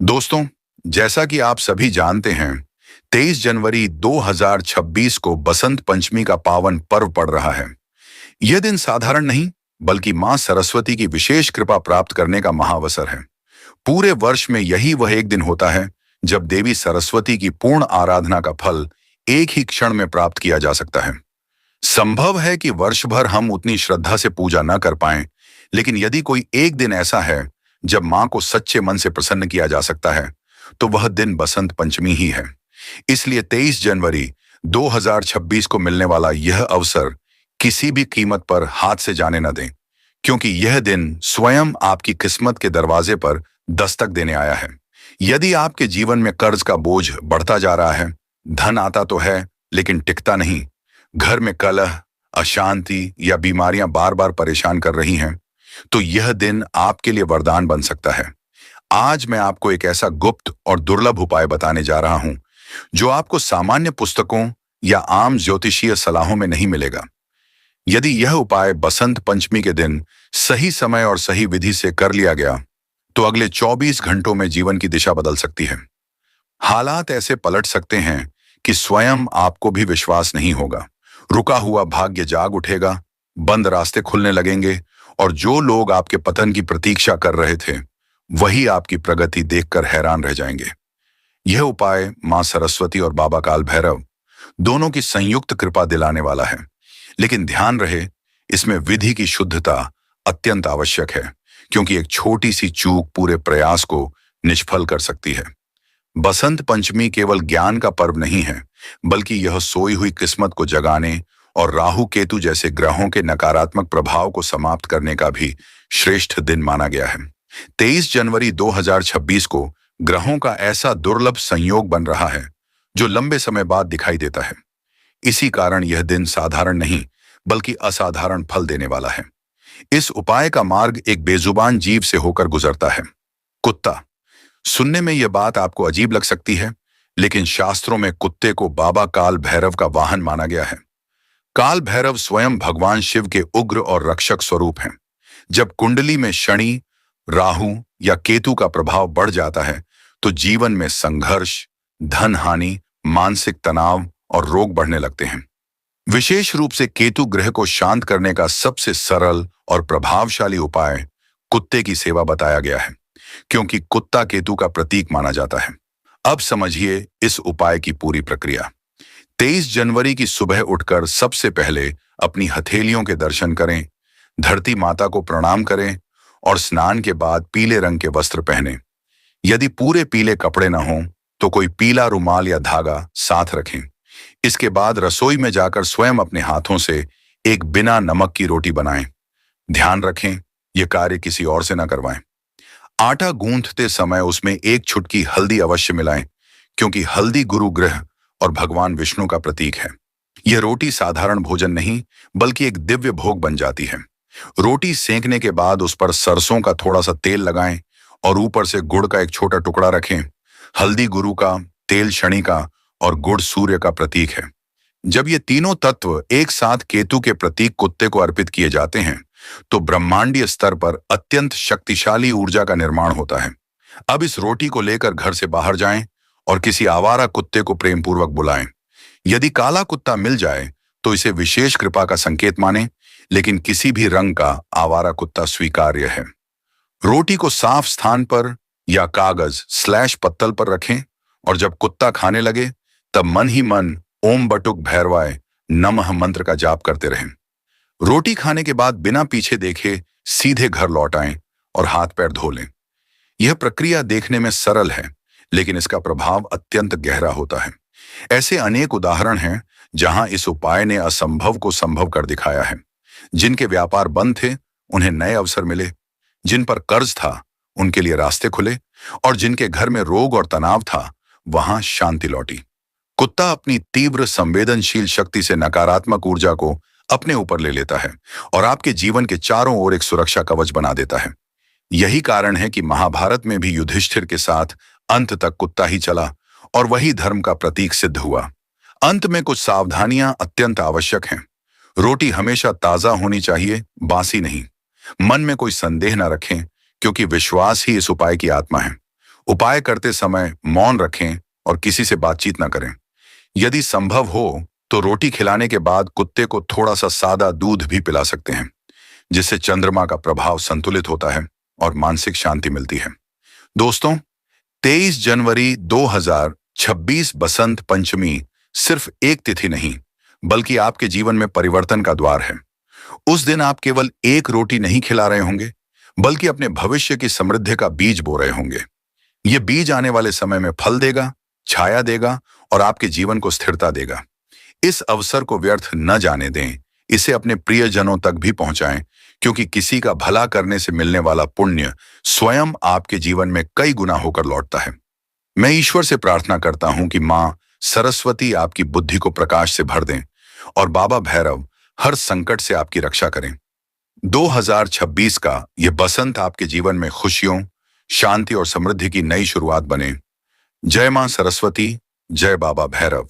दोस्तों, जैसा कि आप सभी जानते हैं, 23 जनवरी 2026 को बसंत पंचमी का पावन पर्व पड़ रहा है। यह दिन साधारण नहीं, बल्कि मां सरस्वती की विशेष कृपा प्राप्त करने का महाअवसर है। पूरे वर्ष में यही वह एक दिन होता है जब देवी सरस्वती की पूर्ण आराधना का फल एक ही क्षण में प्राप्त किया जा सकता है। संभव है कि वर्ष भर हम उतनी श्रद्धा से पूजा न कर पाएं, लेकिन यदि कोई एक दिन ऐसा है जब मां को सच्चे मन से प्रसन्न किया जा सकता है, तो वह दिन बसंत पंचमी ही है। इसलिए 23 जनवरी 2026 को मिलने वाला यह अवसर किसी भी कीमत पर हाथ से जाने न दें, क्योंकि यह दिन स्वयं आपकी किस्मत के दरवाजे पर दस्तक देने आया है। यदि आपके जीवन में कर्ज का बोझ बढ़ता जा रहा है, धन आता तो है लेकिन टिकता नहीं, घर में कलह, अशांति या बीमारियां बार बार परेशान कर रही हैं, तो यह दिन आपके लिए वरदान बन सकता है। आज मैं आपको एक ऐसा गुप्त और दुर्लभ उपाय बताने जा रहा हूं, जो आपको सामान्य पुस्तकों या आम ज्योतिषीय सलाहों में नहीं मिलेगा। यदि यह उपाय बसंत पंचमी के दिन सही समय और सही विधि से कर लिया गया, तो अगले 24 घंटों में जीवन की दिशा बदल सकती है। हालात ऐसे पलट सकते हैं कि स्वयं आपको भी विश्वास नहीं होगा। रुका हुआ भाग्य जाग उठेगा, बंद रास्ते खुलने लगेंगे, और जो लोग आपके पतन की प्रतीक्षा कर रहे थे, वही आपकी प्रगति देखकर हैरान रह जाएंगे। यह उपाय मां सरस्वती और बाबा काल भैरव दोनों की संयुक्त कृपा दिलाने वाला है, लेकिन ध्यान रहे, इसमें विधि की शुद्धता अत्यंत आवश्यक है, क्योंकि एक छोटी सी चूक पूरे प्रयास को निष्फल कर सकती है। बसंत पंचमी केवल ज्ञान का पर्व नहीं है, बल्कि यह सोई हुई किस्मत को जगाने और राहु केतु जैसे ग्रहों के नकारात्मक प्रभाव को समाप्त करने का भी श्रेष्ठ दिन माना गया है। 23 जनवरी 2026 को ग्रहों का ऐसा दुर्लभ संयोग बन रहा है, जो लंबे समय बाद दिखाई देता है। इसी कारण यह दिन साधारण नहीं, बल्कि असाधारण फल देने वाला है। इस उपाय का मार्ग एक बेजुबान जीव से होकर गुजरता है, कुत्ता। सुनने में यह बात आपको अजीब लग सकती है, लेकिन शास्त्रों में कुत्ते को बाबा काल भैरव का वाहन माना गया है। काल भैरव स्वयं भगवान शिव के उग्र और रक्षक स्वरूप हैं। जब कुंडली में शनि, राहु या केतु का प्रभाव बढ़ जाता है, तो जीवन में संघर्ष, धन हानि, मानसिक तनाव और रोग बढ़ने लगते हैं। विशेष रूप से केतु ग्रह को शांत करने का सबसे सरल और प्रभावशाली उपाय कुत्ते की सेवा बताया गया है, क्योंकि कुत्ता केतु का प्रतीक माना जाता है। अब समझिए इस उपाय की पूरी प्रक्रिया। 23 जनवरी की सुबह उठकर सबसे पहले अपनी हथेलियों के दर्शन करें, धरती माता को प्रणाम करें और स्नान के बाद पीले रंग के वस्त्र पहनें। यदि पूरे पीले कपड़े न हों, तो कोई पीला रुमाल या धागा साथ रखें। इसके बाद रसोई में जाकर स्वयं अपने हाथों से एक बिना नमक की रोटी बनाएं। ध्यान रखें, यह कार्य किसी और से न करवाएं। आटा गूंथते समय उसमें एक चुटकी हल्दी अवश्य मिलाएं, क्योंकि हल्दी गुरु ग्रह और भगवान विष्णु का प्रतीक है। यह रोटी साधारण भोजन नहीं, बल्कि एक दिव्य भोग बन जाती है। रोटी सेंकने के बाद उस पर सरसों का थोड़ा सा तेल लगाएं और ऊपर से गुड़ का एक छोटा टुकड़ा रखें। हल्दी गुरु का, तेल शनि का और गुड़ सूर्य का प्रतीक है। जब ये तीनों तत्व एक साथ केतु के प्रतीक कुत्ते को अर्पित किए जाते हैं, तो ब्रह्मांडीय स्तर पर अत्यंत शक्तिशाली ऊर्जा का निर्माण होता है। अब इस रोटी को लेकर घर से बाहर जाएं और किसी आवारा कुत्ते को प्रेम पूर्वक बुलाएं। यदि काला कुत्ता मिल जाए तो इसे विशेष कृपा का संकेत माने, लेकिन किसी भी रंग का आवारा कुत्ता स्वीकार्य है। रोटी को साफ स्थान पर या कागज/पत्तल पर रखें और जब कुत्ता खाने लगे, तब मन ही मन ओम बटुक भैरवाय नमः मंत्र का जाप करते रहें। रोटी खाने के बाद बिना पीछे देखे सीधे घर लौट आएं और हाथ पैर धो लें। यह प्रक्रिया देखने में सरल है, लेकिन इसका प्रभाव अत्यंत गहरा होता है। ऐसे अनेक उदाहरण हैं जहां इस उपाय ने असंभव को संभव कर दिखाया है। जिनके व्यापार बंद थे, उन्हें नए अवसर मिले। जिन पर कर्ज था, उनके लिए रास्ते खुले, और जिनके घर में रोग और तनाव था, वहां शांति लौटी। कुत्ता अपनी तीव्र संवेदनशील शक्ति से नकारात्मक ऊर्जा को अपने ऊपर ले लेता है और आपके जीवन के चारों ओर एक सुरक्षा कवच बना देता है। यही कारण है कि महाभारत में भी युधिष्ठिर के साथ अंत तक कुत्ता ही चला और वही धर्म का प्रतीक सिद्ध हुआ। अंत में कुछ सावधानियां अत्यंत आवश्यक हैं। रोटी हमेशा ताजा होनी चाहिए, बासी नहीं। मन में कोई संदेह न रखें, क्योंकि विश्वास ही इस उपाय की आत्मा है। उपाय करते समय मौन रखें और किसी से बातचीत न करें। यदि संभव हो तो रोटी खिलाने के बाद कुत्ते को थोड़ा सा सादा दूध भी पिला सकते हैं, जिससे चंद्रमा का प्रभाव संतुलित होता है और मानसिक शांति मिलती है। दोस्तों, 23 जनवरी 2026 बसंत पंचमी सिर्फ एक तिथि नहीं, बल्कि आपके जीवन में परिवर्तन का द्वार है। उस दिन आप केवल एक रोटी नहीं खिला रहे होंगे, बल्कि अपने भविष्य की समृद्धि का बीज बो रहे होंगे। ये बीज आने वाले समय में फल देगा, छाया देगा और आपके जीवन को स्थिरता देगा। इस अवसर को व्यर्थ न जाने दें, इसे अपने प्रियजनों तक भी पहुंचाएं, क्योंकि किसी का भला करने से मिलने वाला पुण्य स्वयं आपके जीवन में कई गुना होकर लौटता है। मैं ईश्वर से प्रार्थना करता हूं कि मां सरस्वती आपकी बुद्धि को प्रकाश से भर दें और बाबा भैरव हर संकट से आपकी रक्षा करें। 2026 का यह बसंत आपके जीवन में खुशियों, शांति और समृद्धि की नई शुरुआत बने। जय मां सरस्वती, जय बाबा भैरव।